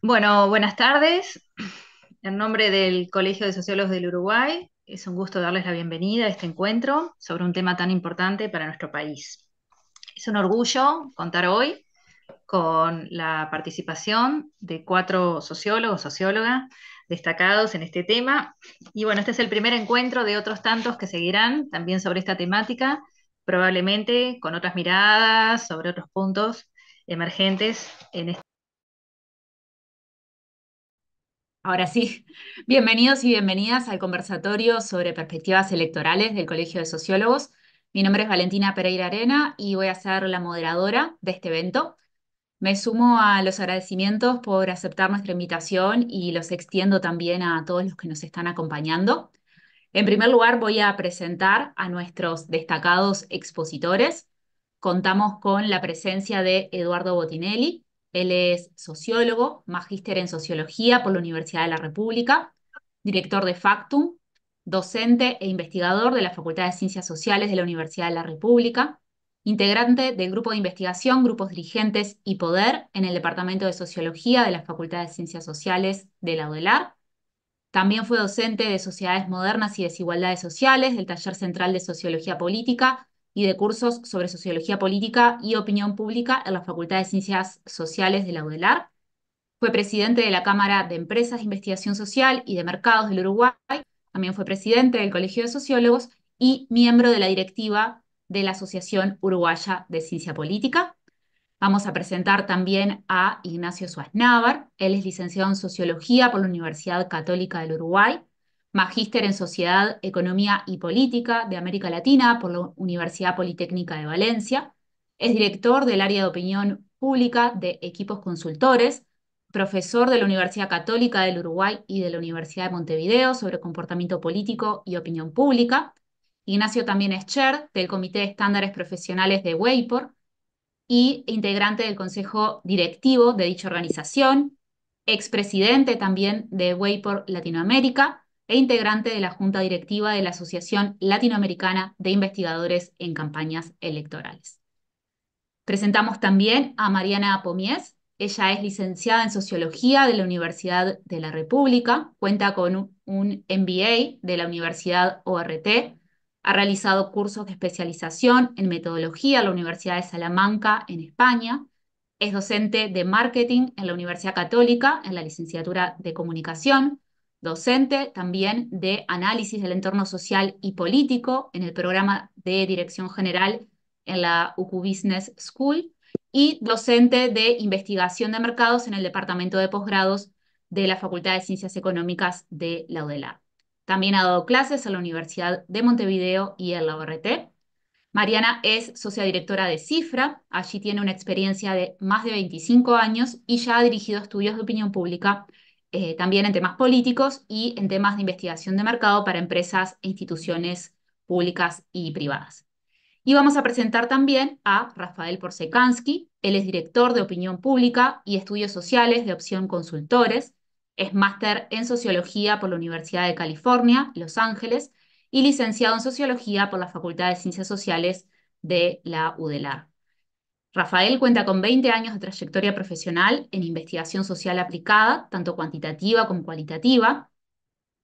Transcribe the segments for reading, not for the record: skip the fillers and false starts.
Bueno, buenas tardes. En nombre del Colegio de Sociólogos del Uruguay, es un gusto darles la bienvenida a este encuentro sobre un tema tan importante para nuestro país. Es un orgullo contar hoy con la participación de cuatro sociólogos, sociólogas destacados en este tema. Y bueno, este es el primer encuentro de otros tantos que seguirán también sobre esta temática, probablemente con otras miradas, sobre otros puntos emergentes en este. Ahora sí, bienvenidos y bienvenidas al conversatorio sobre perspectivas electorales del Colegio de Sociólogos. Mi nombre es Valentina Pereira Arena y voy a ser la moderadora de este evento. Me sumo a los agradecimientos por aceptar nuestra invitación y los extiendo también a todos los que nos están acompañando. En primer lugar, voy a presentar a nuestros destacados expositores. Contamos con la presencia de Eduardo Botinelli. Él es sociólogo, magíster en sociología por la Universidad de la República, director de Factum, docente e investigador de la Facultad de Ciencias Sociales de la Universidad de la República, integrante del grupo de investigación, grupos dirigentes y poder en el Departamento de Sociología de la Facultad de Ciencias Sociales de la UDELAR. También fue docente de Sociedades Modernas y Desigualdades Sociales, del Taller Central de Sociología Política y de cursos sobre Sociología Política y Opinión Pública en la Facultad de Ciencias Sociales de la UDELAR. Fue presidente de la Cámara de Empresas de Investigación Social y de Mercados del Uruguay. También fue presidente del Colegio de Sociólogos y miembro de la directiva de la Asociación Uruguaya de Ciencia Política. Vamos a presentar también a Ignacio Suaznavar. Él es licenciado en Sociología por la Universidad Católica del Uruguay, magíster en Sociedad, Economía y Política de América Latina por la Universidad Politécnica de Valencia. Es director del área de opinión pública de Equipos Consultores, profesor de la Universidad Católica del Uruguay y de la Universidad de Montevideo sobre comportamiento político y opinión pública. Ignacio también es chair del Comité de Estándares Profesionales de WEIPOR y integrante del consejo directivo de dicha organización, expresidente también de WAPOR Latinoamérica e integrante de la junta directiva de la Asociación Latinoamericana de Investigadores en Campañas Electorales. Presentamos también a Mariana Pomies. Ella es licenciada en Sociología de la Universidad de la República, cuenta con un MBA de la Universidad ORT, ha realizado cursos de especialización en metodología en la Universidad de Salamanca, en España, es docente de marketing en la Universidad Católica, en la licenciatura de comunicación, docente también de análisis del entorno social y político en el programa de dirección general en la UCU Business School y docente de investigación de mercados en el departamento de posgrados de la Facultad de Ciencias Económicas de la UDELAR. También ha dado clases en la Universidad de Montevideo y en la ORT. Mariana es socia directora de Cifra, allí tiene una experiencia de más de 25 años y ya ha dirigido estudios de opinión pública, también en temas políticos y en temas de investigación de mercado para empresas e instituciones públicas y privadas. Y vamos a presentar también a Rafael Porsekansky. Él es director de Opinión Pública y Estudios Sociales de Opción Consultores. Es máster en Sociología por la Universidad de California, Los Ángeles, y licenciado en Sociología por la Facultad de Ciencias Sociales de la UDELAR. Rafael cuenta con 20 años de trayectoria profesional en investigación social aplicada, tanto cuantitativa como cualitativa.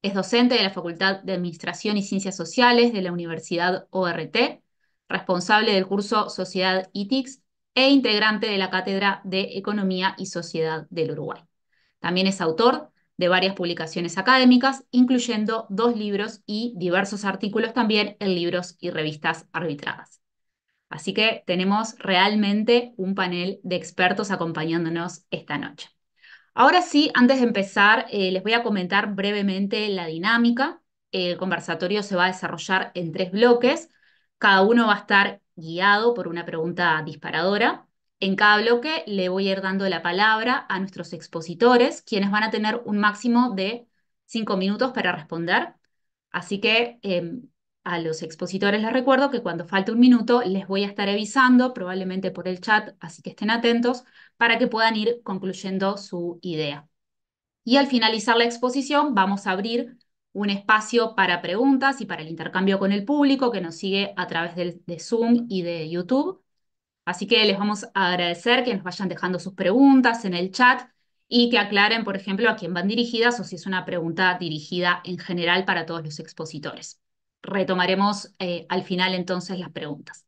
Es docente de la Facultad de Administración y Ciencias Sociales de la Universidad ORT, responsable del curso Sociedad ITICS e integrante de la Cátedra de Economía y Sociedad del Uruguay. También es autor de varias publicaciones académicas, incluyendo 2 libros y diversos artículos también en libros y revistas arbitradas. Así que tenemos realmente un panel de expertos acompañándonos esta noche. Ahora sí, antes de empezar, les voy a comentar brevemente la dinámica. El conversatorio se va a desarrollar en 3 bloques. Cada uno va a estar guiado por una pregunta disparadora. En cada bloque le voy a ir dando la palabra a nuestros expositores, quienes van a tener un máximo de 5 minutos para responder. Así que a los expositores les recuerdo que cuando falte un minuto les voy a estar avisando, probablemente por el chat, así que estén atentos para que puedan ir concluyendo su idea. Y al finalizar la exposición vamos a abrir un espacio para preguntas y para el intercambio con el público que nos sigue a través de Zoom y de YouTube. Así que les vamos a agradecer que nos vayan dejando sus preguntas en el chat y que aclaren, por ejemplo, a quién van dirigidas o si es una pregunta dirigida en general para todos los expositores. Retomaremos al final entonces las preguntas.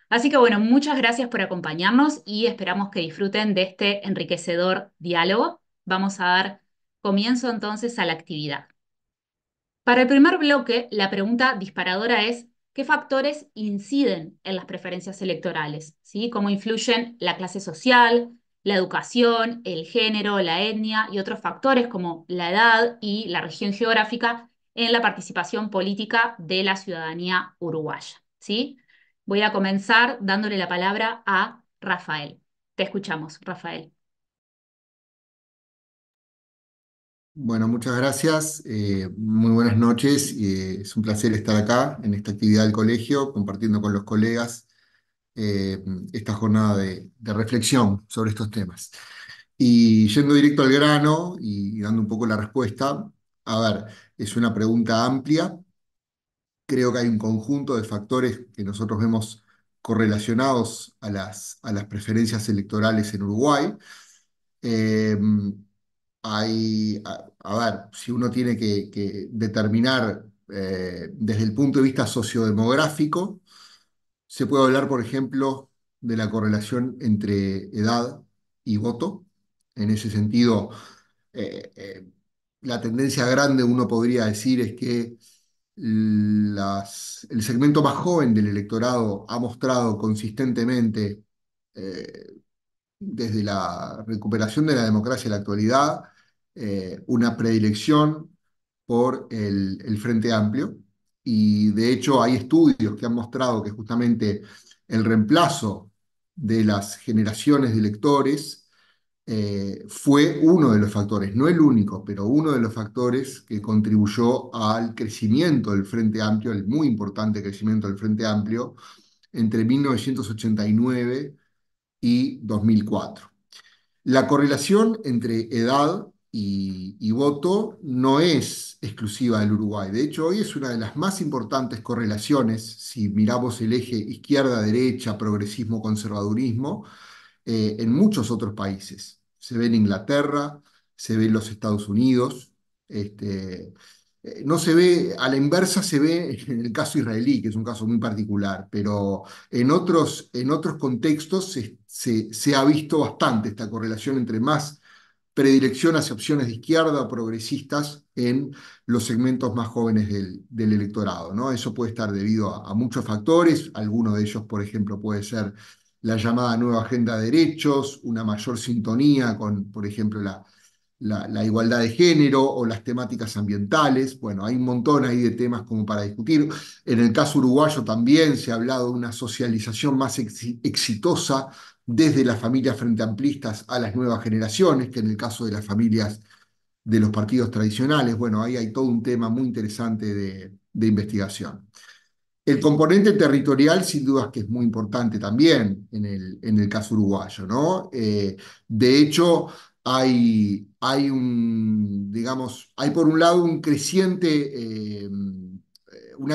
Así que bueno, muchas gracias por acompañarnos y esperamos que disfruten de este enriquecedor diálogo. Vamos a dar comienzo entonces a la actividad. Para el primer bloque, la pregunta disparadora es: ¿qué factores inciden en las preferencias electorales? ¿Sí? ¿Cómo influyen la clase social, la educación, el género, la etnia y otros factores como la edad y la región geográfica en la participación política de la ciudadanía uruguaya? ¿Sí? Voy a comenzar dándole la palabra a Rafael. Te escuchamos, Rafael. Bueno, muchas gracias. Muy buenas noches. Es un placer estar acá en esta actividad del colegio, compartiendo con los colegas eh, esta jornada de reflexión sobre estos temas. Y yendo directo al grano y dando un poco la respuesta, a ver, es una pregunta amplia. Creo que hay un conjunto de factores que nosotros vemos correlacionados a las preferencias electorales en Uruguay. Eh, a ver, si uno tiene que determinar desde el punto de vista sociodemográfico, se puede hablar, por ejemplo, de la correlación entre edad y voto. En ese sentido, eh, eh, la tendencia grande, uno podría decir, es que el segmento más joven del electorado ha mostrado consistentemente eh, desde la recuperación de la democracia en la actualidad, una predilección por el Frente Amplio. Y de hecho hay estudios que han mostrado que justamente el reemplazo de las generaciones de electores fue uno de los factores, no el único, pero uno de los factores que contribuyó al crecimiento del Frente Amplio, el muy importante crecimiento del Frente Amplio, entre 1989 y 2004. La correlación entre edad y voto no es exclusiva del Uruguay. De hecho, hoy es una de las más importantes correlaciones, si miramos el eje izquierda-derecha, progresismo-conservadurismo, en muchos otros países. Se ve en Inglaterra, se ve en los Estados Unidos. Este, no se ve, a la inversa se ve en el caso israelí, que es un caso muy particular, pero en otros contextos se ha visto bastante esta correlación entre más predilección hacia opciones de izquierda o progresistas en los segmentos más jóvenes del electorado, ¿no? Eso puede estar debido a muchos factores, algunos de ellos, por ejemplo, puede ser la llamada nueva agenda de derechos, una mayor sintonía con, por ejemplo, la igualdad de género o las temáticas ambientales. Bueno, hay un montón ahí de temas como para discutir. En el caso uruguayo también se ha hablado de una socialización más exitosa desde las familias frente amplistas a las nuevas generaciones, que en el caso de las familias de los partidos tradicionales. Bueno, ahí hay todo un tema muy interesante de investigación. El componente territorial, sin dudas que es muy importante también en el caso uruguayo, ¿no? De hecho, digamos, hay por un lado una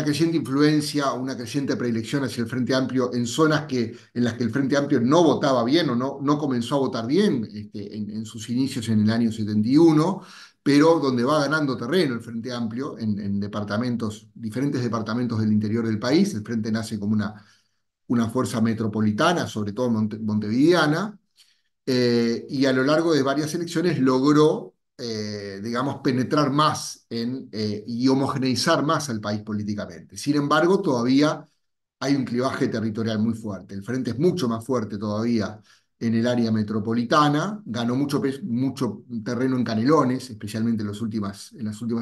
creciente influencia, una creciente predilección hacia el Frente Amplio en zonas en las que el Frente Amplio no votaba bien o no comenzó a votar bien en sus inicios en el año 71, pero donde va ganando terreno el Frente Amplio en departamentos, diferentes departamentos del interior del país. El Frente nace como una fuerza metropolitana, sobre todo montevideana, y a lo largo de varias elecciones logró, digamos, penetrar más y homogeneizar más al país políticamente. Sin embargo, todavía hay un clivaje territorial muy fuerte. El frente es mucho más fuerte todavía en el área metropolitana, ganó mucho terreno en Canelones, especialmente en las últimas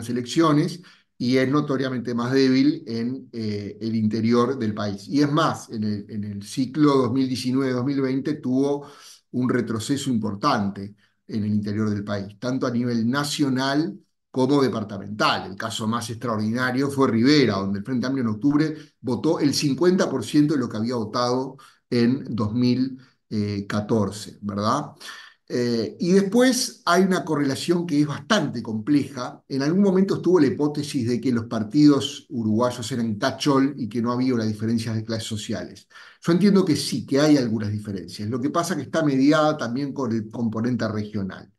elecciones, y es notoriamente más débil en el interior del país. Y es más, en el ciclo 2019-2020 tuvo un retroceso importante en el interior del país, tanto a nivel nacional como departamental. El caso más extraordinario fue Rivera, donde el Frente Amplio en octubre votó el 50% de lo que había votado en 2014, ¿verdad? Y después hay una correlación que es bastante compleja. En algún momento estuvo la hipótesis de que los partidos uruguayos eran tachol y que no había una diferencia de clases sociales. Yo entiendo que sí, que hay algunas diferencias. Lo que pasa es que está mediada también con el componente regional.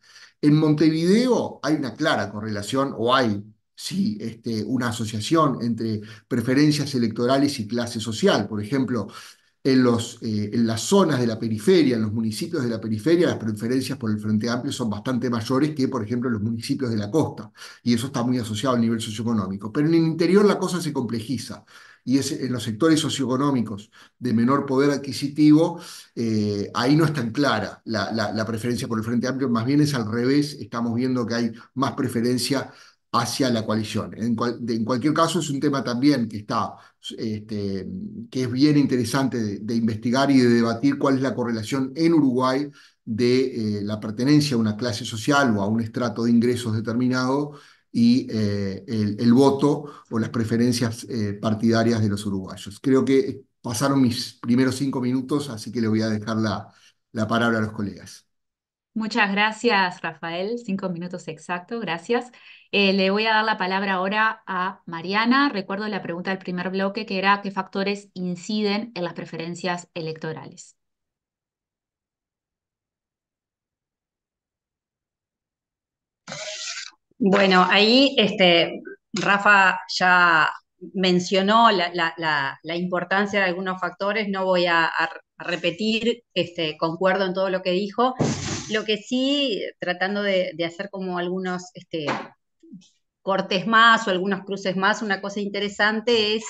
En Montevideo hay una clara correlación, o hay, sí, una asociación entre preferencias electorales y clase social. Por ejemplo, en las zonas de la periferia, en los municipios de la periferia, las preferencias por el Frente Amplio son bastante mayores que, por ejemplo, en los municipios de la costa, y eso está muy asociado al nivel socioeconómico. Pero en el interior la cosa se complejiza, y es en los sectores socioeconómicos de menor poder adquisitivo, ahí no es tan clara la preferencia por el Frente Amplio, más bien es al revés, estamos viendo que hay más preferencia hacia la coalición. En cualquier caso, es un tema también que está este, que es bien interesante de investigar y de debatir cuál es la correlación en Uruguay de la pertenencia a una clase social o a un estrato de ingresos determinado y el voto o las preferencias partidarias de los uruguayos. Creo que pasaron mis primeros 5 minutos, así que le voy a dejar la palabra a los colegas. Muchas gracias, Rafael. 5 minutos exacto, gracias. Le voy a dar la palabra ahora a Mariana. Recuerdo la pregunta del primer bloque, que era ¿qué factores inciden en las preferencias electorales? Bueno, ahí Rafa ya mencionó la importancia de algunos factores, no voy a repetir, concuerdo en todo lo que dijo. Lo que sí, tratando de hacer como algunos cortes más o algunos cruces más, una cosa interesante es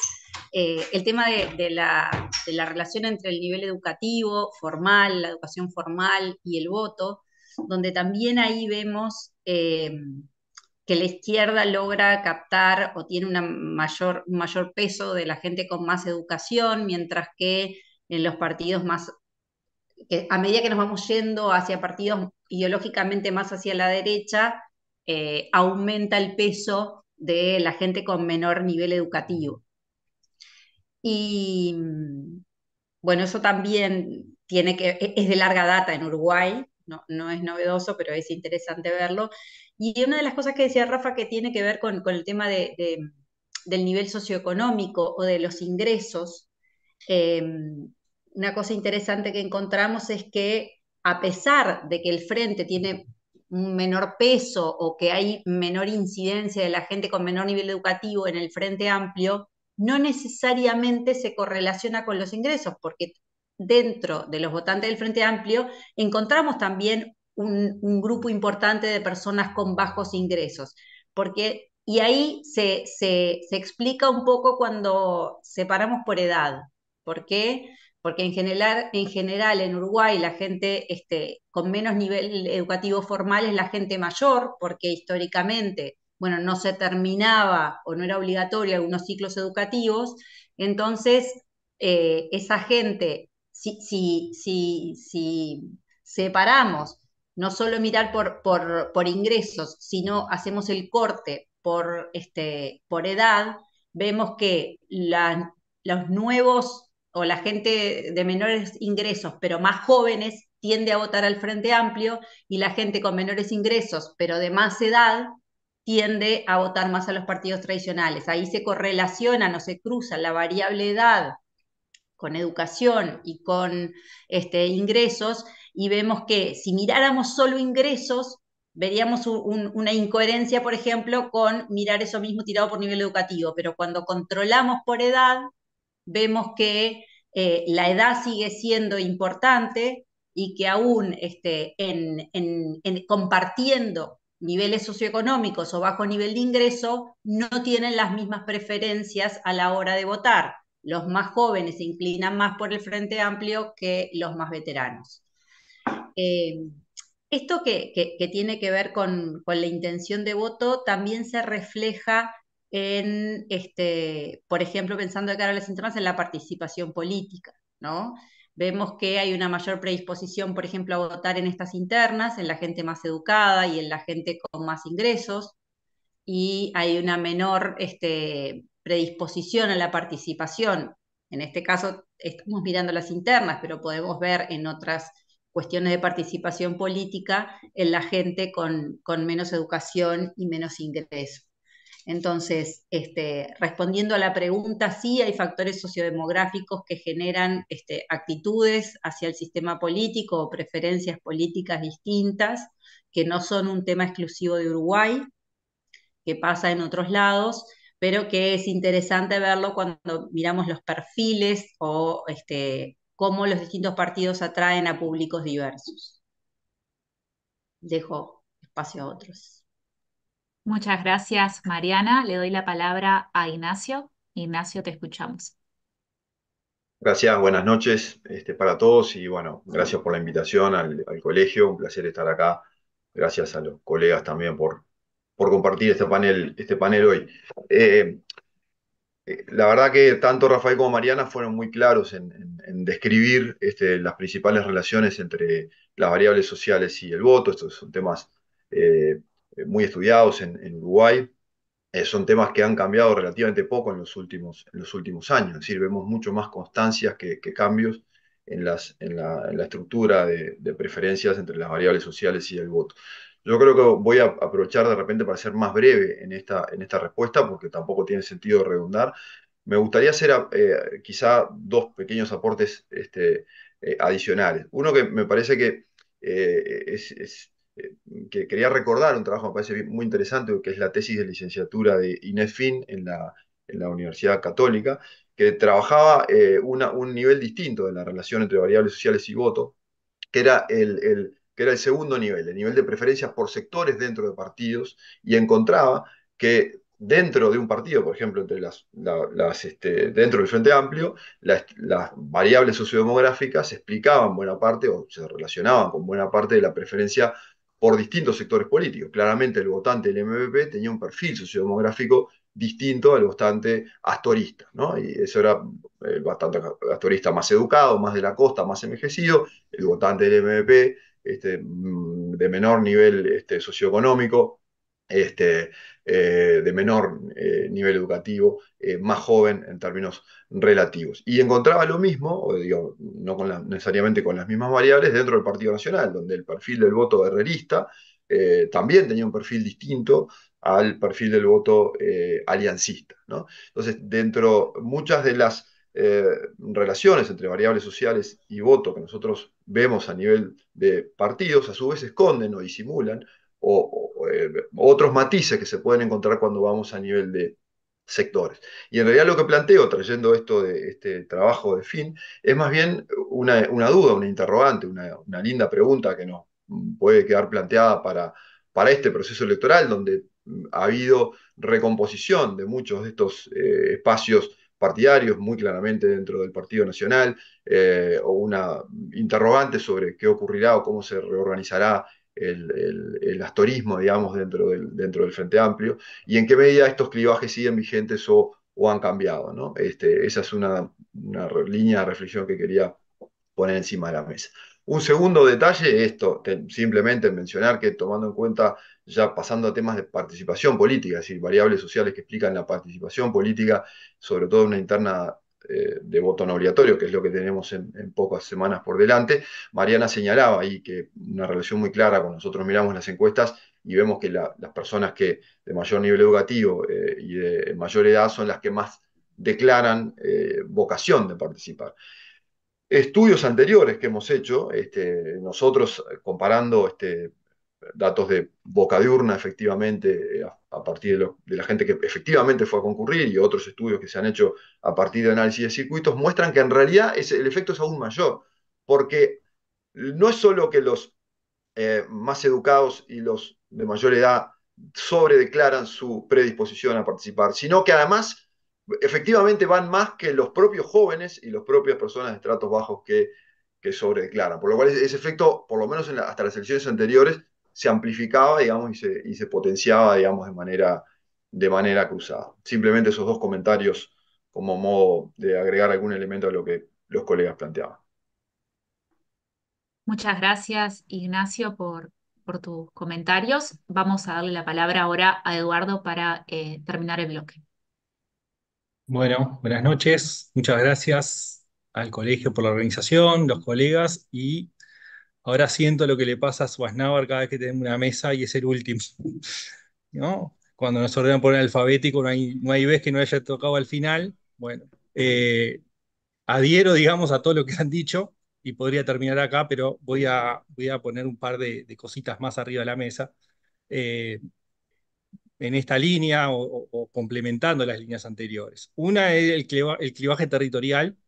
el tema de la relación entre el nivel educativo formal, la educación formal y el voto, donde también ahí vemos que la izquierda logra captar o tiene un mayor peso de la gente con más educación, mientras que en los partidos más, que a medida que nos vamos yendo hacia partidos ideológicamente más hacia la derecha, aumenta el peso de la gente con menor nivel educativo. Y bueno, eso también es de larga data en Uruguay, no es novedoso, pero es interesante verlo. Y una de las cosas que decía Rafa que tiene que ver con el tema del nivel socioeconómico o de los ingresos, eh, una cosa interesante que encontramos es que a pesar de que el frente tiene un menor peso o que hay menor incidencia de la gente con menor nivel educativo en el Frente Amplio, no necesariamente se correlaciona con los ingresos, porque dentro de los votantes del Frente Amplio encontramos también un grupo importante de personas con bajos ingresos, y ahí se explica un poco cuando separamos por edad. ¿Por qué? Porque en general en Uruguay la gente con menos nivel educativo formal es la gente mayor, porque históricamente, bueno, no se terminaba o no era obligatorio algunos ciclos educativos, entonces esa gente, si separamos, no solo mirar por ingresos, sino hacemos el corte por edad, vemos que los nuevos o la gente de menores ingresos, pero más jóvenes, tiende a votar al Frente Amplio, y la gente con menores ingresos, pero de más edad, tiende a votar más a los partidos tradicionales. Ahí se correlaciona, no se cruza la variable edad con educación y con ingresos, y vemos que si miráramos solo ingresos, veríamos una incoherencia, por ejemplo, con mirar eso mismo tirado por nivel educativo, pero cuando controlamos por edad, vemos que la edad sigue siendo importante y que aún compartiendo niveles socioeconómicos o bajo nivel de ingreso, no tienen las mismas preferencias a la hora de votar. Los más jóvenes se inclinan más por el Frente Amplio que los más veteranos. Eh, Esto que tiene que ver con la intención de voto también se refleja por ejemplo, pensando de cara a las internas, en la participación política, ¿no? Vemos que hay una mayor predisposición, por ejemplo, a votar en estas internas, en la gente más educada y en la gente con más ingresos, y hay una menor predisposición a la participación. En este caso estamos mirando las internas, pero podemos ver en otras cuestiones de participación política en la gente con menos educación y menos ingreso. Entonces, respondiendo a la pregunta, sí hay factores sociodemográficos que generan actitudes hacia el sistema político o preferencias políticas distintas, que no son un tema exclusivo de Uruguay, que pasa en otros lados, pero que es interesante verlo cuando miramos los perfiles o cómo los distintos partidos atraen a públicos diversos. Dejo espacio a otros. Muchas gracias, Mariana. Le doy la palabra a Ignacio. Ignacio, te escuchamos. Gracias, buenas noches para todos y bueno, gracias por la invitación al colegio, un placer estar acá. Gracias a los colegas también por compartir este panel hoy. Eh, la verdad que tanto Rafael como Mariana fueron muy claros en describir las principales relaciones entre las variables sociales y el voto. Estos son temas eh, muy estudiados en Uruguay. Son temas que han cambiado relativamente poco en los últimos años. Es decir, vemos mucho más constancias que cambios en la estructura de preferencias entre las variables sociales y el voto. Yo creo que voy a aprovechar de repente para ser más breve en esta respuesta, porque tampoco tiene sentido redundar. Me gustaría hacer quizá dos pequeños aportes adicionales. Uno que me parece que que quería recordar un trabajo que me parece muy interesante, que es la tesis de licenciatura de Inés Fin en la Universidad Católica, que trabajaba un nivel distinto de la relación entre variables sociales y voto, que era el segundo nivel, el nivel de preferencias por sectores dentro de partidos, y encontraba que dentro de un partido, por ejemplo, dentro del Frente Amplio, las variables sociodemográficas explicaban buena parte o se relacionaban con buena parte de la preferencia por distintos sectores políticos. Claramente el votante del MPP tenía un perfil sociodemográfico distinto al votante astorista, ¿no? Y eso era bastante astorista más educado, más de la costa, más envejecido, el votante del MPP de menor nivel socioeconómico, de menor nivel educativo, más joven en términos relativos. Y encontraba lo mismo, o digo, no necesariamente con las mismas variables, dentro del Partido Nacional, donde el perfil del voto herrerista también tenía un perfil distinto al perfil del voto aliancista, ¿no? Entonces, muchas de las relaciones entre variables sociales y voto que nosotros vemos a nivel de partidos, a su vez esconden o disimulan otros matices que se pueden encontrar cuando vamos a nivel de sectores. Y en realidad lo que planteo, trayendo esto de este trabajo de fin, es más bien una duda, una interrogante, una linda pregunta que nos puede quedar planteada para este proceso electoral, donde ha habido recomposición de muchos de estos espacios partidarios, muy claramente dentro del Partido Nacional, o una interrogante sobre qué ocurrirá o cómo se reorganizará el astorismo, digamos, dentro del Frente Amplio, y en qué medida estos clivajes siguen vigentes o han cambiado, ¿no? Esa es una línea de reflexión que quería poner encima de la mesa. Un segundo detalle, simplemente mencionar que tomando en cuenta, ya pasando a temas de participación política, es decir, variables sociales que explican la participación política, sobre todo una interna de voto no obligatorio, que es lo que tenemos en pocas semanas por delante, Mariana señalaba ahí que una relación muy clara cuando nosotros miramos las encuestas y vemos que las personas que de mayor nivel educativo y de mayor edad son las que más declaran vocación de participar. Estudios anteriores que hemos hecho, nosotros comparando datos de boca de urna efectivamente a partir de la gente que efectivamente fue a concurrir y otros estudios que se han hecho a partir de análisis de circuitos, muestran que en realidad el efecto es aún mayor, porque no es solo que los más educados y los de mayor edad sobredeclaran su predisposición a participar, sino que además efectivamente van más que los propios jóvenes y las propias personas de estratos bajos que sobredeclaran. Por lo cual ese efecto, por lo menos hasta las elecciones anteriores, se amplificaba, digamos, y se potenciaba, digamos, de manera cruzada. Simplemente esos dos comentarios como modo de agregar algún elemento a lo que los colegas planteaban. Muchas gracias, Ignacio, por tus comentarios. Vamos a darle la palabra ahora a Eduardo para terminar el bloque. Bueno, buenas noches. Muchas gracias al colegio por la organización, los colegas, y ahora siento lo que le pasa a Schwarzenegger cada vez que tenemos una mesa y es el último, ¿no? cuando nos ordenan por orden alfabético, no hay vez que no haya tocado al final. Bueno, eh, adhiero, digamos, a todo lo que han dicho y podría terminar acá, pero voy a poner un par de cositas más arriba de la mesa. Eh, en esta línea o complementando las líneas anteriores. Una es el clivaje territorial.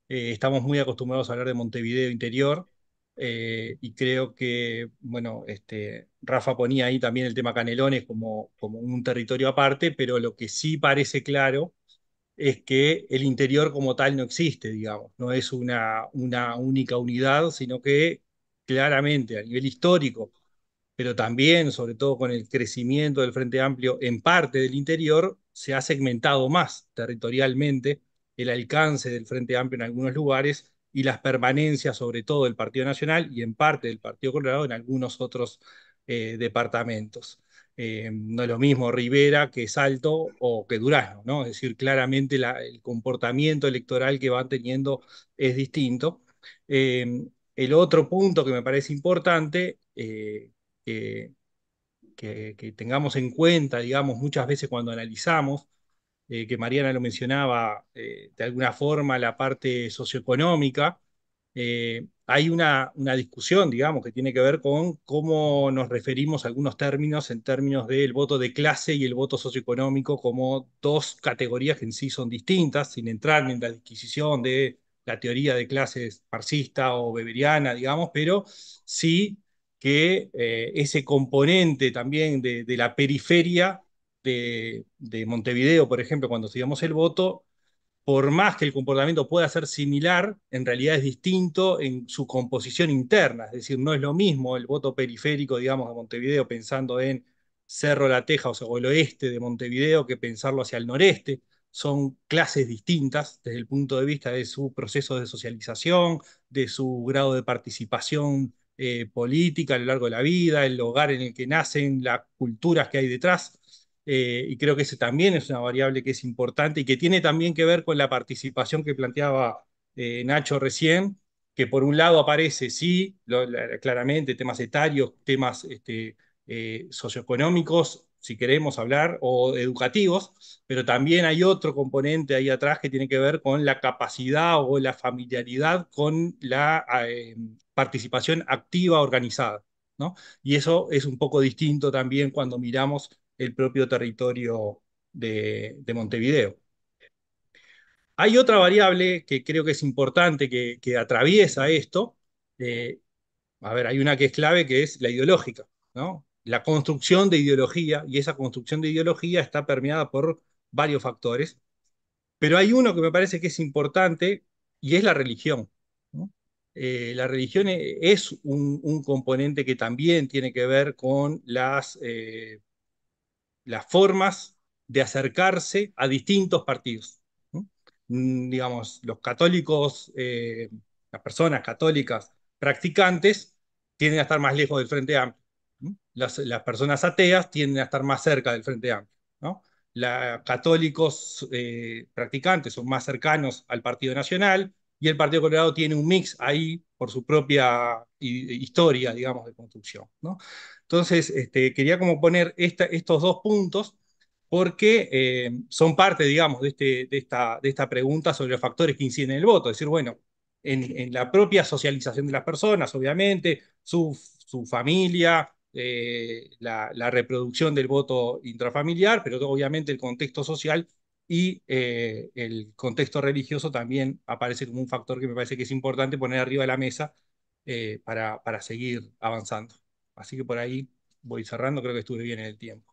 Estamos muy acostumbrados a hablar de Montevideo interior, y creo que, bueno, Rafa ponía ahí también el tema Canelones como un territorio aparte, pero lo que sí parece claro es que el interior como tal no existe, digamos, no es una única unidad, sino que claramente a nivel histórico, pero también, sobre todo con el crecimiento del Frente Amplio en parte del interior, se ha segmentado más territorialmente el alcance del Frente Amplio en algunos lugares y las permanencias, sobre todo del Partido Nacional y en parte del Partido Colorado en algunos otros departamentos. No es lo mismo Rivera que Salto o que Durazno, ¿no? Es decir, claramente el comportamiento electoral que van teniendo es distinto. El otro punto que me parece importante, que, que tengamos en cuenta, digamos, muchas veces cuando analizamos, que Mariana lo mencionaba, de alguna forma la parte socioeconómica. Hay una discusión, digamos, que tiene que ver con cómo nos referimos a algunos términos en términos del voto de clase y el voto socioeconómico como dos categorías que en sí son distintas, sin entrar en la disquisición de la teoría de clases marxista o weberiana, digamos, pero sí que ese componente también de la periferia de Montevideo, por ejemplo, cuando estudiamos el voto, por más que el comportamiento pueda ser similar, en realidad es distinto en su composición interna. Es decir, no es lo mismo el voto periférico, digamos, de Montevideo, pensando en Cerro La Teja, o el oeste de Montevideo, que pensarlo hacia el noreste. Son clases distintas desde el punto de vista de su proceso de socialización, de su grado de participación política a lo largo de la vida, el hogar en el que nacen, las culturas que hay detrás. Y creo que ese también es una variable que es importante y que tiene también que ver con la participación que planteaba Nacho recién, que por un lado aparece, sí, claramente, temas etarios, temas socioeconómicos, si queremos hablar, o educativos, pero también hay otro componente ahí atrás que tiene que ver con la capacidad o la familiaridad con la participación activa organizada, ¿no? Y eso es un poco distinto también cuando miramos el propio territorio de Montevideo. Hay otra variable que creo que es importante que atraviesa esto. eh, a ver, hay una que es clave, que es la ideológica, ¿no? La construcción de ideología, y esa construcción de ideología está permeada por varios factores, pero hay uno que me parece que es importante y es la religión, ¿no? La religión es un componente que también tiene que ver con las formas de acercarse a distintos partidos, ¿no? Digamos, los católicos, las personas católicas practicantes tienden a estar más lejos del Frente Amplio, ¿no? Las personas ateas tienden a estar más cerca del Frente Amplio, ¿no? Católicos practicantes son más cercanos al Partido Nacional y el Partido Colorado tiene un mix ahí por su propia historia, digamos, de construcción, ¿no? Entonces, quería como poner estos dos puntos porque son parte, digamos, de esta pregunta sobre los factores que inciden en el voto. Es decir, bueno, en la propia socialización de las personas, obviamente, su familia, la reproducción del voto intrafamiliar, pero obviamente el contexto social y el contexto religioso también aparece como un factor que me parece que es importante poner arriba de la mesa para seguir avanzando. Así que por ahí voy cerrando, creo que estuve bien en el tiempo.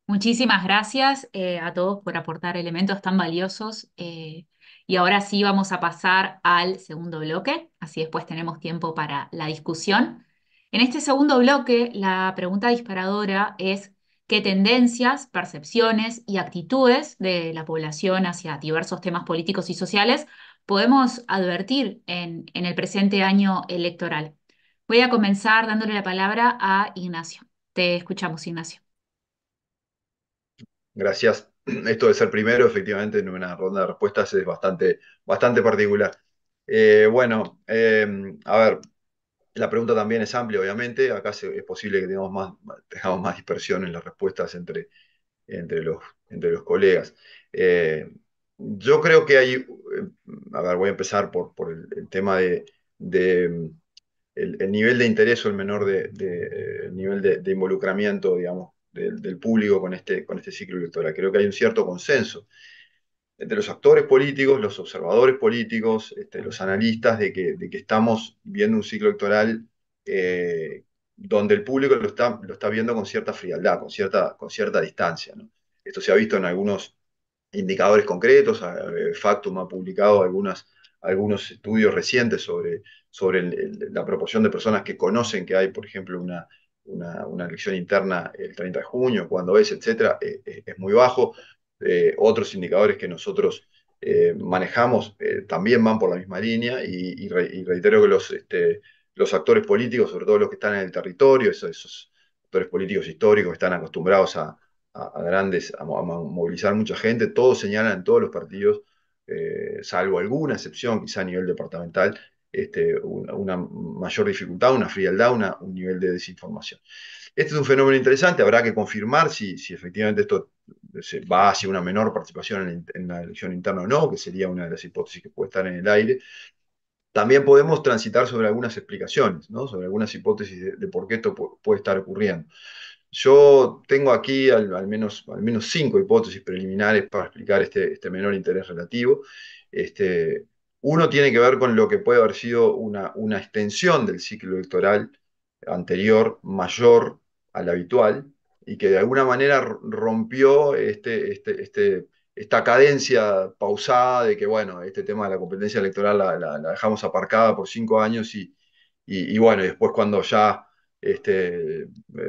Muchísimas gracias a todos por aportar elementos tan valiosos. Y ahora sí vamos a pasar al segundo bloque, así después tenemos tiempo para la discusión. En este segundo bloque, la pregunta disparadora es qué tendencias, percepciones y actitudes de la población hacia diversos temas políticos y sociales podemos advertir en el presente año electoral. Voy a comenzar dándole la palabra a Ignacio. Te escuchamos, Ignacio. Gracias. Esto de ser primero, efectivamente, en una ronda de respuestas es bastante particular. Bueno, a ver, La pregunta también es amplia, obviamente. Acá es posible que tengamos más dispersión en las respuestas entre entre los colegas. Eh, yo creo que a ver, voy a empezar por el tema de el nivel de interés o el menor el nivel de involucramiento, digamos, del público con este ciclo electoral. Creo que hay un cierto consenso entre los actores políticos, los observadores políticos, los analistas, de que estamos viendo un ciclo electoral donde el público lo está viendo con cierta frialdad, con cierta distancia, ¿no? Esto se ha visto en algunos indicadores concretos. Factum ha publicado algunos estudios recientes sobre la proporción de personas que conocen que hay, por ejemplo, una elección interna el 30 de junio, cuando es, etcétera, es muy bajo. Otros indicadores que nosotros manejamos también van por la misma línea y reitero que los actores políticos, sobre todo los que están en el territorio, esos actores políticos históricos que están acostumbrados a movilizar mucha gente, todos señalan en todos los partidos, salvo alguna excepción, quizá a nivel departamental, una mayor dificultad, una frialdad, un nivel de desinformación. Este es un fenómeno interesante, habrá que confirmar si efectivamente esto se va hacia una menor participación en la elección interna o no, que sería una de las hipótesis que puede estar en el aire. También podemos transitar sobre algunas explicaciones, ¿no? Sobre algunas hipótesis de por qué esto puede estar ocurriendo. Yo tengo aquí al menos 5 hipótesis preliminares para explicar este menor interés relativo. Este, Uno tiene que ver con lo que puede haber sido una extensión del ciclo electoral anterior mayor al habitual y que de alguna manera rompió esta cadencia pausada de que, bueno, este tema de la competencia electoral la dejamos aparcada por 5 años y bueno, y después cuando ya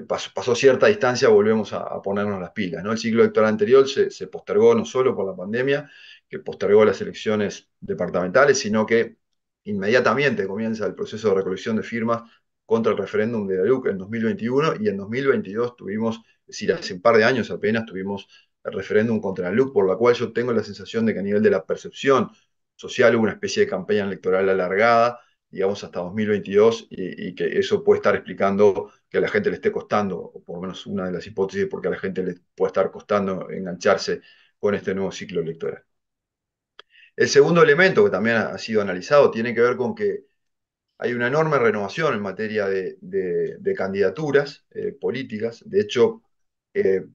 pasó cierta distancia, volvemos a ponernos las pilas, ¿no? El ciclo electoral anterior se postergó no solo por la pandemia, que postergó las elecciones departamentales, sino que inmediatamente comienza el proceso de recolección de firmas contra el referéndum de Daluc en 2021 y en 2022 tuvimos, es decir, hace un par de años apenas tuvimos el referéndum contra Daluc, por la cual yo tengo la sensación de que a nivel de la percepción social hubo una especie de campaña electoral alargada, digamos, hasta 2022 y que eso puede estar explicando que a la gente le esté costando, o por lo menos una de las hipótesis porque a la gente le puede estar costando engancharse con este nuevo ciclo electoral. El segundo elemento que también ha sido analizado tiene que ver con que hay una enorme renovación en materia de candidaturas políticas. De hecho,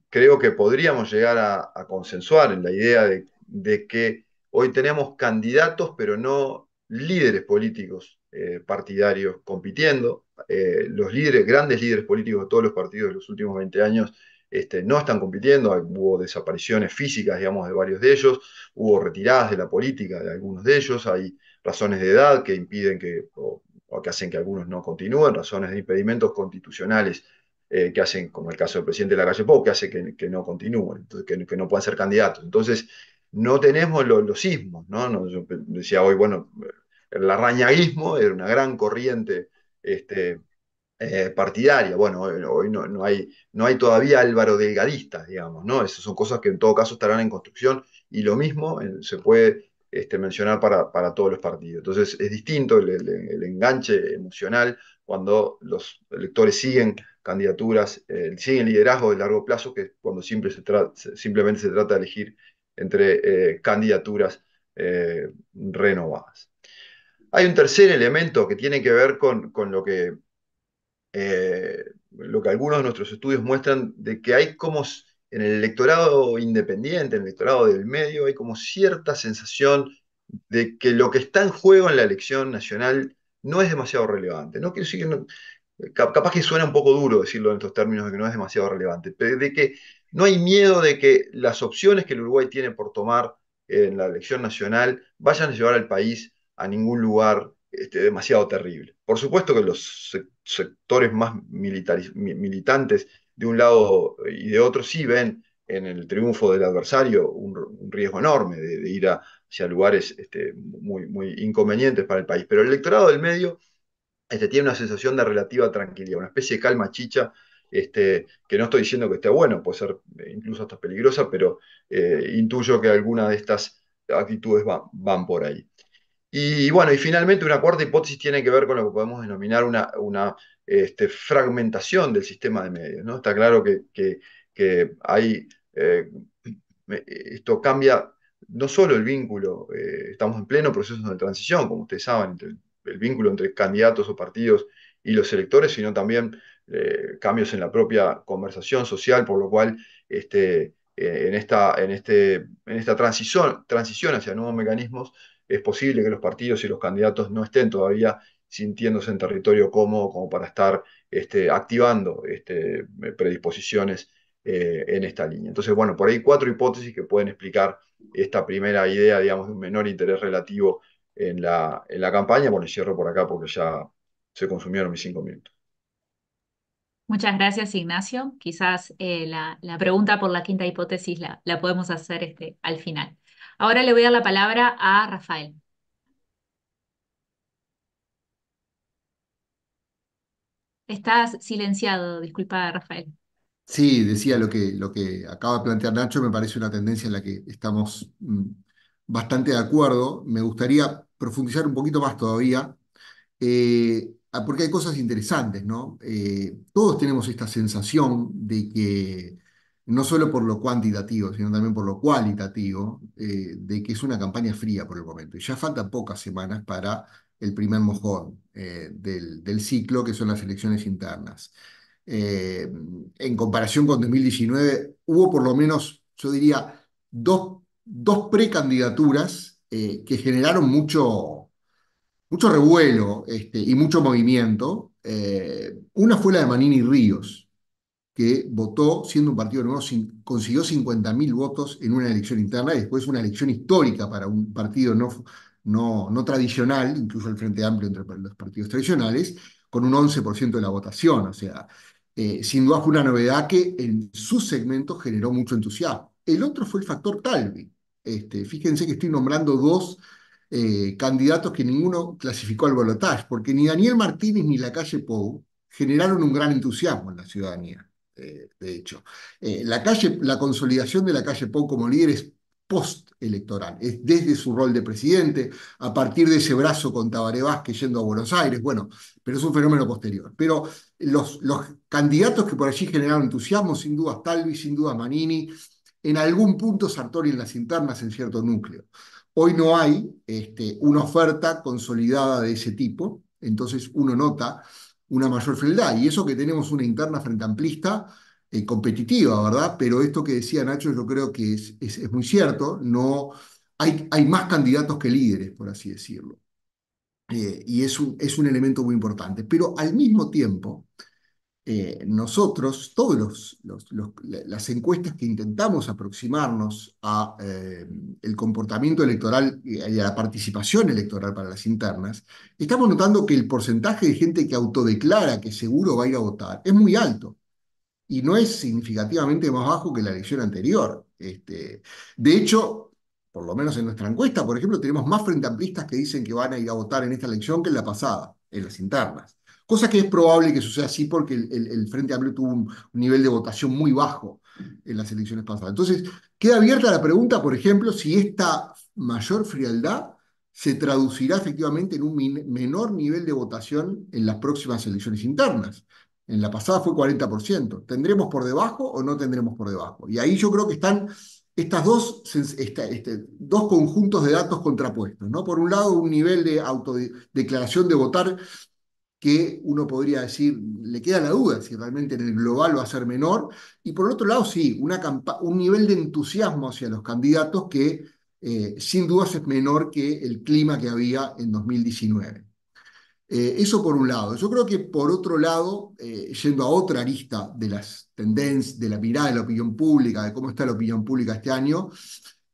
creo que podríamos llegar a consensuar en la idea de que hoy tenemos candidatos, pero no líderes políticos partidarios compitiendo. Los líderes, grandes líderes políticos de todos los partidos de los últimos 20 años no están compitiendo. Hubo desapariciones físicas, digamos, de varios de ellos, hubo retiradas de la política de algunos de ellos, hay razones de edad que impiden o que hacen que algunos no continúen, razones de impedimentos constitucionales que hacen, como el caso del presidente de la calle Pou, que hace que no continúen, que no puedan ser candidatos. Entonces, no tenemos los sismos, ¿no? Yo decía hoy, bueno, el arrañaguismo era una gran corriente partidaria. Bueno, hoy no hay todavía Álvaro Delgadistas, digamos, ¿no? Esas son cosas que en todo caso estarán en construcción y lo mismo se puede mencionar para todos los partidos. Entonces es distinto el enganche emocional cuando los electores siguen candidaturas, siguen liderazgo de largo plazo, que cuando simplemente se trata de elegir entre candidaturas renovadas. Hay un tercer elemento que tiene que ver con lo que algunos de nuestros estudios muestran de que hay como en el electorado independiente, en el electorado del medio, hay como cierta sensación de que lo que está en juego en la elección nacional no es demasiado relevante. No quiero decir que capaz que suena un poco duro decirlo en estos términos de que no es demasiado relevante, pero de que no hay miedo de que las opciones que el Uruguay tiene por tomar en la elección nacional vayan a llevar al país a ningún lugar demasiado terrible. Por supuesto que los sectores más militantes de un lado y de otro sí ven en el triunfo del adversario un riesgo enorme de ir hacia lugares muy inconvenientes para el país. Pero el electorado del medio tiene una sensación de relativa tranquilidad, una especie de calma chicha, que no estoy diciendo que esté bueno, puede ser incluso hasta peligrosa, pero intuyo que algunas de estas actitudes van por ahí. Y bueno, y finalmente una cuarta hipótesis tiene que ver con lo que podemos denominar una fragmentación del sistema de medios, ¿no? Está claro que hay, esto cambia no solo el vínculo, estamos en pleno proceso de transición, como ustedes saben, entre el vínculo entre candidatos o partidos y los electores, sino también cambios en la propia conversación social, por lo cual en esta transición hacia nuevos mecanismos, es posible que los partidos y los candidatos no estén todavía sintiéndose en territorio cómodo como para estar activando predisposiciones en esta línea. Entonces, bueno, por ahí cuatro hipótesis que pueden explicar esta primera idea, digamos, de un menor interés relativo en la campaña. Bueno, y cierro por acá porque ya se consumieron mis 5 minutos. Muchas gracias, Ignacio. Quizás la pregunta por la quinta hipótesis la podemos hacer al final. Ahora le voy a dar la palabra a Rafael. Estás silenciado, disculpa, Rafael. Sí, decía lo que acaba de plantear Nacho, me parece una tendencia en la que estamos bastante de acuerdo. Me gustaría profundizar un poquito más todavía, porque hay cosas interesantes, ¿no? Todos tenemos esta sensación de que, no solo por lo cuantitativo, sino también por lo cualitativo, de que es una campaña fría por el momento. Y ya faltan pocas semanas para el primer mojón del ciclo, que son las elecciones internas. Eh, en comparación con 2019, hubo por lo menos, yo diría, dos precandidaturas que generaron mucho revuelo y mucho movimiento. Una fue la de Manini Ríos, que votó, siendo un partido nuevo, consiguió 50.000 votos en una elección interna y después una elección histórica para un partido no tradicional, incluso el Frente Amplio entre los partidos tradicionales, con un 11% de la votación. O sea, sin duda fue una novedad que en su segmento generó mucho entusiasmo. El otro fue el factor Talvi. Fíjense que estoy nombrando dos candidatos que ninguno clasificó al balotaje, porque ni Daniel Martínez ni Lacalle Pou generaron un gran entusiasmo en la ciudadanía. De hecho, la consolidación de Lacalle Pou como líder es postelectoral, es desde su rol de presidente, a partir de ese brazo con Tabaré Vázquez yendo a Buenos Aires, bueno, pero es un fenómeno posterior. Pero los candidatos que por allí generaron entusiasmo, sin duda Talvi, sin duda Manini, en algún punto Sartori en las internas en cierto núcleo. Hoy no hay una oferta consolidada de ese tipo, entonces uno nota una mayor frialdad, y eso que tenemos una interna frente amplista competitiva, ¿verdad? Pero esto que decía Nacho yo creo que es muy cierto, no, hay más candidatos que líderes, por así decirlo, y es un elemento muy importante, pero al mismo tiempo nosotros, las encuestas que intentamos aproximarnos a el comportamiento electoral y a la participación electoral para las internas, estamos notando que el porcentaje de gente que autodeclara que seguro va a ir a votar es muy alto y no es significativamente más bajo que la elección anterior. De hecho, por lo menos en nuestra encuesta, por ejemplo, tenemos más frente amplistas que dicen que van a ir a votar en esta elección que en la pasada, en las internas. Cosa que es probable que suceda así porque el Frente Amplio tuvo un nivel de votación muy bajo en las elecciones pasadas. Entonces, queda abierta la pregunta, por ejemplo, si esta mayor frialdad se traducirá efectivamente en un menor nivel de votación en las próximas elecciones internas. En la pasada fue 40%. ¿Tendremos por debajo o no tendremos por debajo? Y ahí yo creo que están estas dos conjuntos de datos contrapuestos, ¿no? Por un lado, un nivel de autodeclaración de votar que uno podría decir, le queda la duda si realmente en el global va a ser menor, y por el otro lado, sí, un nivel de entusiasmo hacia los candidatos que sin dudas es menor que el clima que había en 2019. Eso por un lado. Yo creo que por otro lado, yendo a otra arista de las tendencias, de la mirada de la opinión pública, de cómo está la opinión pública este año,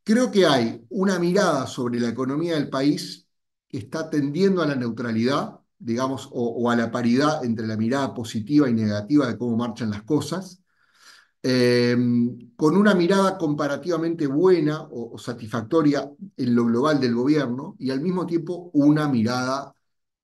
creo que hay una mirada sobre la economía del país que está tendiendo a la neutralidad, digamos, o a la paridad entre la mirada positiva y negativa de cómo marchan las cosas, eh, con una mirada comparativamente buena o satisfactoria en lo global del gobierno y al mismo tiempo una mirada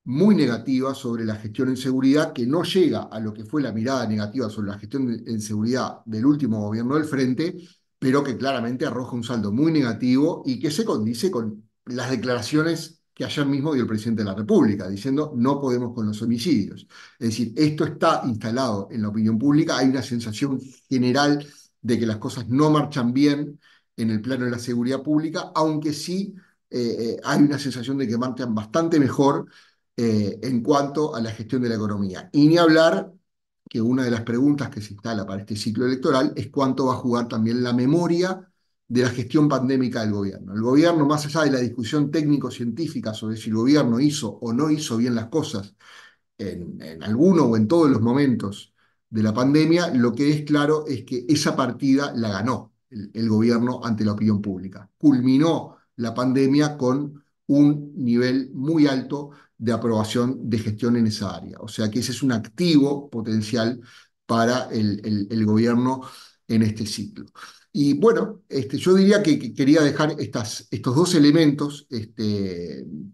muy negativa sobre la gestión en seguridad, que no llega a lo que fue la mirada negativa sobre la gestión en seguridad del último gobierno del Frente, pero que claramente arroja un saldo muy negativo y que se condice con las declaraciones que ayer mismo dio el presidente de la República, diciendo no podemos con los homicidios. Es decir, esto está instalado en la opinión pública, hay una sensación general de que las cosas no marchan bien en el plano de la seguridad pública, aunque sí hay una sensación de que marchan bastante mejor en cuanto a la gestión de la economía. Y ni hablar que una de las preguntas que se instala para este ciclo electoral es cuánto va a jugar también la memoria de la gestión pandémica del gobierno. El gobierno, más allá de la discusión técnico-científica sobre si el gobierno hizo o no hizo bien las cosas en alguno o en todos los momentos de la pandemia, lo que es claro es que esa partida la ganó el gobierno ante la opinión pública. Culminó la pandemia con un nivel muy alto de aprobación de gestión en esa área. O sea que ese es un activo potencial para el gobierno en este ciclo. Y bueno, yo diría que quería dejar estos dos elementos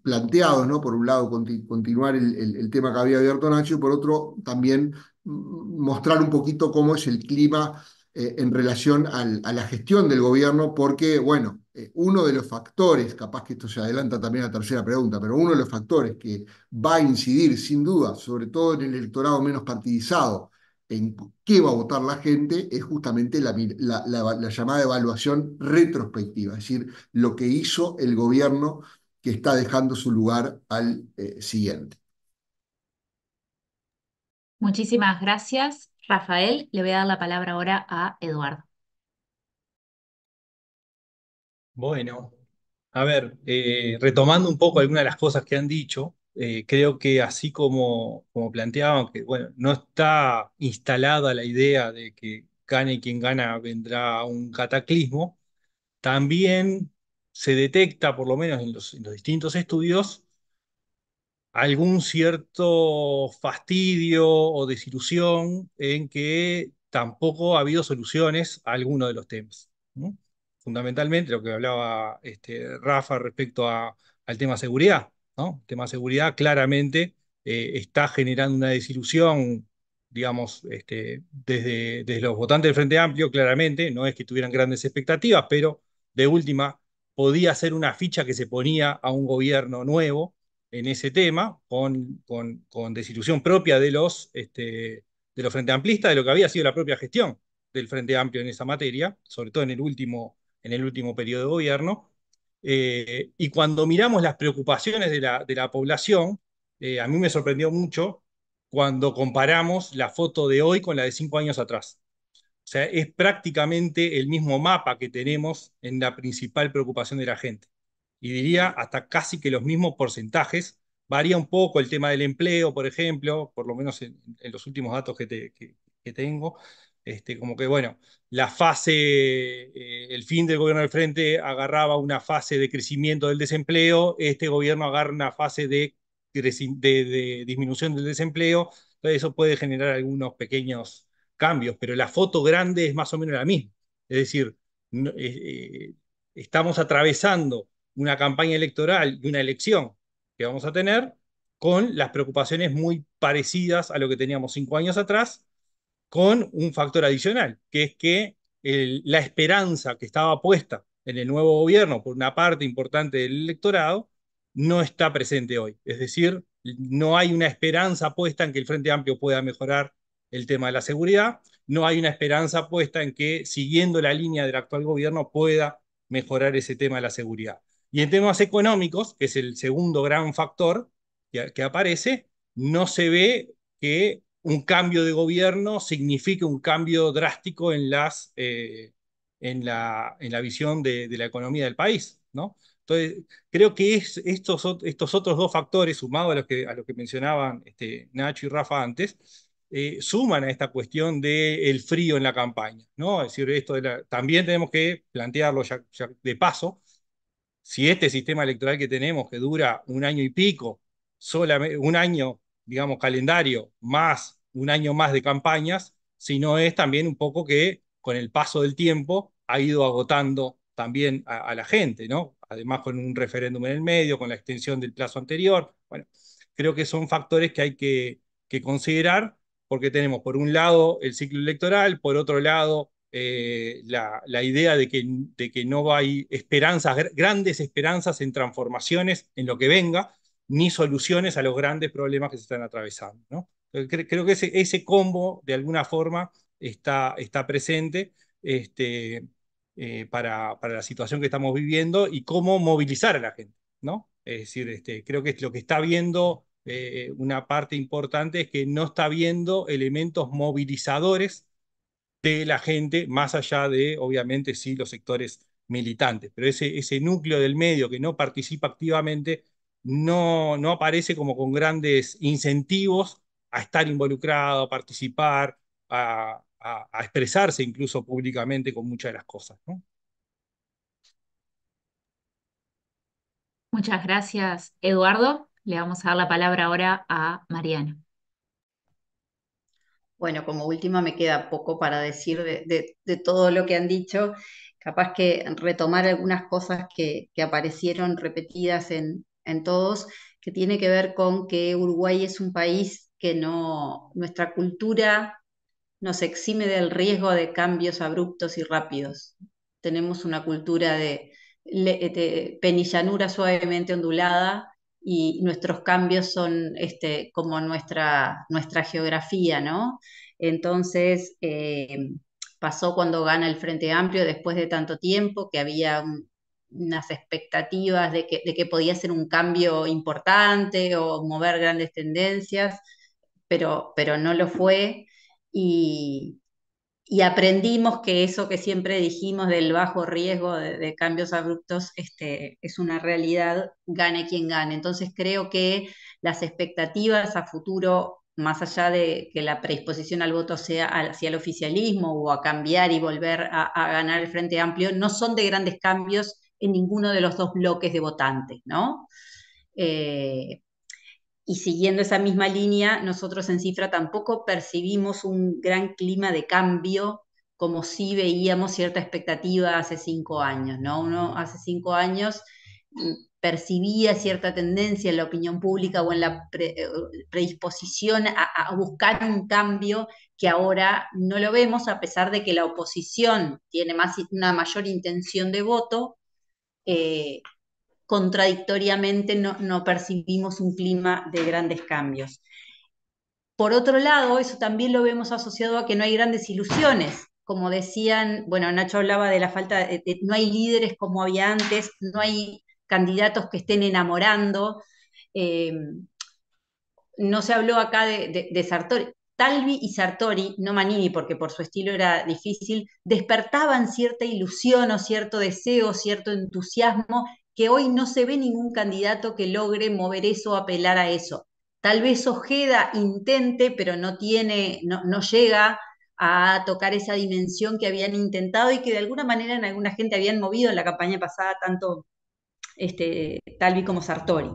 planteados, ¿no? Por un lado, continuar el tema que había abierto Nacho, y por otro, también mostrar un poquito cómo es el clima en relación a la gestión del gobierno, porque, bueno, uno de los factores, capaz que esto se adelanta también a la tercera pregunta, pero uno de los factores que va a incidir sin duda, sobre todo en el electorado menos partidizado, en qué va a votar la gente, es justamente la llamada evaluación retrospectiva, es decir, lo que hizo el gobierno que está dejando su lugar al siguiente. Muchísimas gracias, Rafael. Le voy a dar la palabra ahora a Eduardo. Bueno, a ver, retomando un poco algunas de las cosas que han dicho, creo que así como planteaban que, bueno, no está instalada la idea de que gane quien gana vendrá un cataclismo, también se detecta, por lo menos en los distintos estudios, algún cierto fastidio o desilusión en que tampoco ha habido soluciones a alguno de los temas, ¿no? Fundamentalmente lo que hablaba Rafa respecto al tema seguridad, ¿no? El tema seguridad claramente está generando una desilusión, digamos, desde los votantes del Frente Amplio, claramente, no es que tuvieran grandes expectativas, pero de última podía ser una ficha que se ponía a un gobierno nuevo en ese tema, con desilusión propia de los Frente Amplistas, de lo que había sido la propia gestión del Frente Amplio en esa materia, sobre todo en el último periodo de gobierno. Y cuando miramos las preocupaciones de la población, a mí me sorprendió mucho cuando comparamos la foto de hoy con la de 5 años atrás. O sea, es prácticamente el mismo mapa que tenemos en la principal preocupación de la gente. Y diría hasta casi que los mismos porcentajes. Varía un poco el tema del empleo, por ejemplo, por lo menos en los últimos datos que tengo. Como que, bueno, el fin del gobierno del Frente agarraba una fase de crecimiento del desempleo, este gobierno agarra una fase de disminución del desempleo, entonces eso puede generar algunos pequeños cambios, pero la foto grande es más o menos la misma. Es decir, estamos atravesando una campaña electoral y una elección que vamos a tener con las preocupaciones muy parecidas a lo que teníamos 5 años atrás, con un factor adicional, que es que la esperanza que estaba puesta en el nuevo gobierno por una parte importante del electorado no está presente hoy. Es decir, no hay una esperanza puesta en que el Frente Amplio pueda mejorar el tema de la seguridad, no hay una esperanza puesta en que, siguiendo la línea del actual gobierno, pueda mejorar ese tema de la seguridad. Y en temas económicos, que es el segundo gran factor que aparece, no se ve que un cambio de gobierno signifique un cambio drástico en la visión de la economía del país, ¿no? Entonces, creo que estos otros dos factores, sumados a lo que mencionaban Nacho y Rafa antes, suman a esta cuestión del frío en la campaña, ¿no? Es decir, también tenemos que plantearlo ya de paso, si este sistema electoral que tenemos, que dura un año y pico, solamente un año, digamos, calendario, más un año más de campañas, sino es también un poco que con el paso del tiempo ha ido agotando también a la gente, ¿no? Además con un referéndum en el medio, con la extensión del plazo anterior. Bueno, creo que son factores que hay que considerar, porque tenemos por un lado el ciclo electoral, por otro lado la idea de que no hay esperanzas, grandes esperanzas en transformaciones en lo que venga, ni soluciones a los grandes problemas que se están atravesando, ¿no? Creo que ese combo, de alguna forma, está presente para la situación que estamos viviendo y cómo movilizar a la gente, ¿no? Es decir, creo que lo que está viendo una parte importante es que no está viendo elementos movilizadores de la gente, más allá de, obviamente, sí, los sectores militantes, pero ese núcleo del medio que no participa activamente no aparece como con grandes incentivos a estar involucrado, a participar, a expresarse incluso públicamente con muchas de las cosas, ¿no? Muchas gracias, Eduardo. Le vamos a dar la palabra ahora a Mariana. Bueno, como última me queda poco para decir de todo lo que han dicho. Capaz que retomar algunas cosas que aparecieron repetidas en todos, que tiene que ver con que Uruguay es un país que no, nuestra cultura nos exime del riesgo de cambios abruptos y rápidos. Tenemos una cultura de penillanura suavemente ondulada y nuestros cambios son como nuestra geografía, ¿no? Entonces, pasó cuando gana el Frente Amplio después de tanto tiempo, que había unas expectativas de que podía ser un cambio importante o mover grandes tendencias, pero no lo fue. Y, y aprendimos que eso que siempre dijimos del bajo riesgo de cambios abruptos es una realidad, gane quien gane. Entonces creo que las expectativas a futuro, más allá de que la predisposición al voto sea hacia el oficialismo o a cambiar y volver a ganar el Frente Amplio, no son de grandes cambios en ninguno de los dos bloques de votantes, ¿no? Eh, y siguiendo esa misma línea, nosotros en Cifra tampoco percibimos un gran clima de cambio como sí veíamos cierta expectativa hace 5 años, ¿no? Uno hace 5 años percibía cierta tendencia en la opinión pública o en la predisposición a buscar un cambio que ahora no lo vemos, a pesar de que la oposición tiene una mayor intención de voto. Contradictoriamente no percibimos un clima de grandes cambios. Por otro lado, eso también lo vemos asociado a que no hay grandes ilusiones. Como decían, bueno, Nacho hablaba de la falta, no hay líderes como había antes, no hay candidatos que estén enamorando. Eh, no se habló acá de Sartori. Talvi y Sartori, no Manini, porque por su estilo era difícil, despertaban cierta ilusión o cierto deseo, cierto entusiasmo, que hoy no se ve ningún candidato que logre mover eso o apelar a eso. Tal vez Ojeda intente, pero no llega a tocar esa dimensión que habían intentado y que de alguna manera en alguna gente habían movido en la campaña pasada, tanto Talvi como Sartori.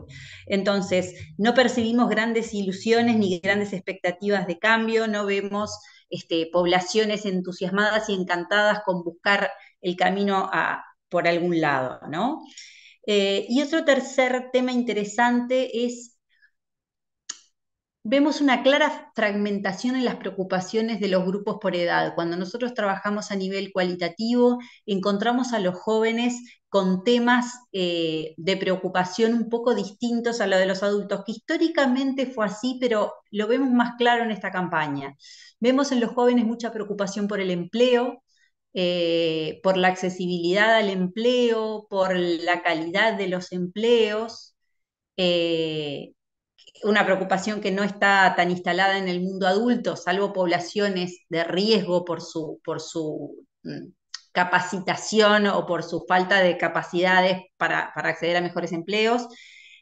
Entonces, no percibimos grandes ilusiones ni grandes expectativas de cambio, no vemos poblaciones entusiasmadas y encantadas con buscar el camino por algún lado, ¿no? Y otro tercer tema interesante es vemos una clara fragmentación en las preocupaciones de los grupos por edad. Cuando nosotros trabajamos a nivel cualitativo, encontramos a los jóvenes con temas de preocupación un poco distintos a lo de los adultos, que históricamente fue así, pero lo vemos más claro en esta campaña. Vemos en los jóvenes mucha preocupación por el empleo, por la accesibilidad al empleo, por la calidad de los empleos. Una preocupación que no está tan instalada en el mundo adulto, salvo poblaciones de riesgo por su capacitación o por su falta de capacidades para acceder a mejores empleos.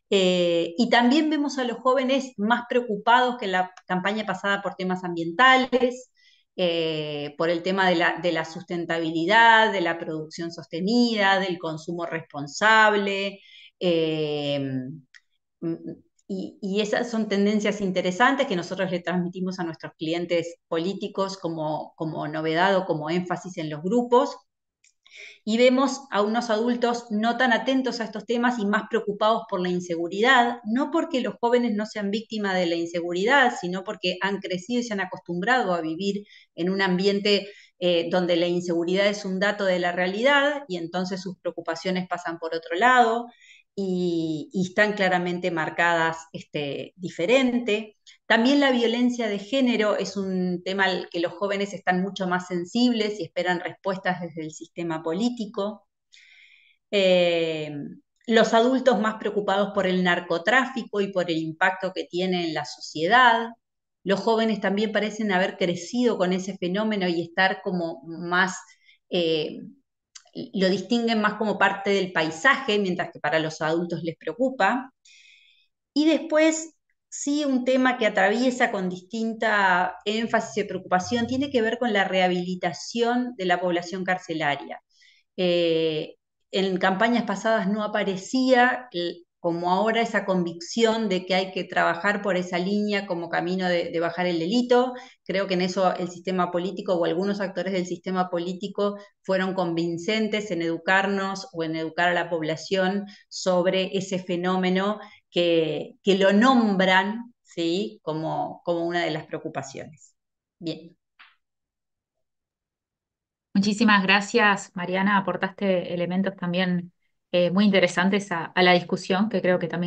Y también vemos a los jóvenes más preocupados que en la campaña pasada por temas ambientales, por el tema de la sustentabilidad, de la producción sostenida, del consumo responsable. Eh, y esas son tendencias interesantes que nosotros le transmitimos a nuestros clientes políticos como novedad o como énfasis en los grupos. Y vemos a unos adultos no tan atentos a estos temas y más preocupados por la inseguridad, no porque los jóvenes no sean víctimas de la inseguridad, sino porque han crecido y se han acostumbrado a vivir en un ambiente donde la inseguridad es un dato de la realidad y entonces sus preocupaciones pasan por otro lado y están claramente marcadas diferente. También la violencia de género es un tema al que los jóvenes están mucho más sensibles y esperan respuestas desde el sistema político. Eh, los adultos más preocupados por el narcotráfico y por el impacto que tiene en la sociedad. Los jóvenes también parecen haber crecido con ese fenómeno y estar como más, lo distinguen más como parte del paisaje, mientras que para los adultos les preocupa. Y después, sí, un tema que atraviesa con distinta énfasis y preocupación tiene que ver con la rehabilitación de la población carcelaria. Eh, en campañas pasadas no aparecía como ahora esa convicción de que hay que trabajar por esa línea como camino de bajar el delito. Creo que en eso el sistema político o algunos actores del sistema político fueron convincentes en educarnos o en educar a la población sobre ese fenómeno que lo nombran, ¿sí? como una de las preocupaciones. Bien. Muchísimas gracias, Mariana. Aportaste elementos también muy interesantes a la discusión, que creo que también